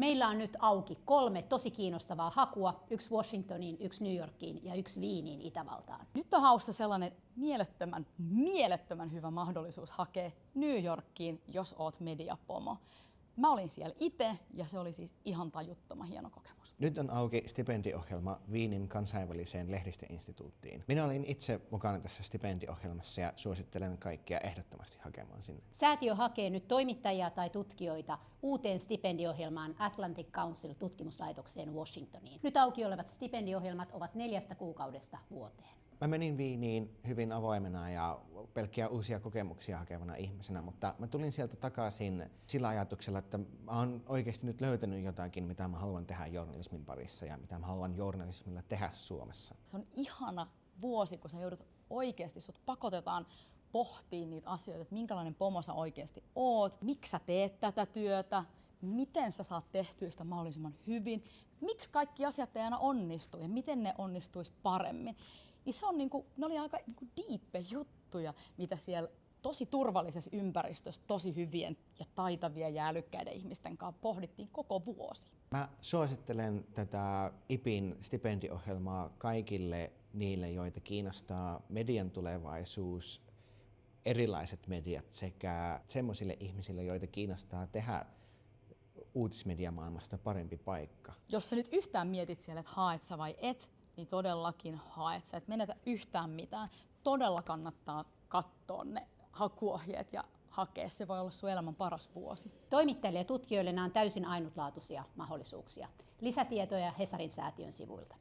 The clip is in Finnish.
Meillä on nyt auki 3 tosi kiinnostavaa hakua, 1 Washingtoniin, 1 New Yorkiin ja 1 Wieniin Itävaltaan. Nyt on haussa sellainen mielettömän hyvä mahdollisuus hakea New Yorkiin, jos oot mediapomo. Mä olin siellä itse ja se oli siis ihan tajuttoman hieno kokemus. Nyt on auki stipendiohjelma Wienin kansainväliseen lehdistöinstituuttiin. Minä olin itse mukana tässä stipendiohjelmassa ja suosittelen kaikkia ehdottomasti hakemaan sinne. Säätiö hakee nyt toimittajia tai tutkijoita uuteen stipendiohjelmaan Atlantic Council-tutkimuslaitokseen Washingtoniin. Nyt auki olevat stipendiohjelmat ovat 4 kuukaudesta vuoteen. Mä menin Wieniin hyvin avoimena ja pelkkiä uusia kokemuksia hakevana ihmisenä, mutta mä tulin sieltä takaisin sillä ajatuksella, että mä oon oikeasti nyt löytänyt jotakin, mitä mä haluan tehdä journalismin parissa ja mitä mä haluan journalismilla tehdä Suomessa. Se on ihana vuosi, kun sä joudut oikeasti, sut pakotetaan pohtimaan niitä asioita, että minkälainen pomo sä oikeasti oot, miksi sä teet tätä työtä, miten sä saat tehtyä sitä mahdollisimman hyvin, miksi kaikki asiat ei aina onnistu ja miten ne onnistuisi paremmin. Niin se on ne oli aika diippe juttuja, mitä siellä tosi turvallisessa ympäristössä tosi hyvien ja taitavien ja älykkäiden ihmisten kanssa pohdittiin koko vuosi. Mä suosittelen tätä IPin stipendiohjelmaa kaikille niille, joita kiinnostaa median tulevaisuus, erilaiset mediat sekä semmoisille ihmisille, joita kiinnostaa tehdä uutismediamaailmasta parempi paikka. Jos sä nyt yhtään mietit siellä, että haet sä vai et, niin todellakin haet sä, et menetä yhtään mitään. Todella kannattaa katsoa ne hakuohjeet ja hakea. Se voi olla sun elämän paras vuosi. Toimittajille ja tutkijoille nämä on täysin ainutlaatuisia mahdollisuuksia. Lisätietoja Hesarin säätiön sivuilta.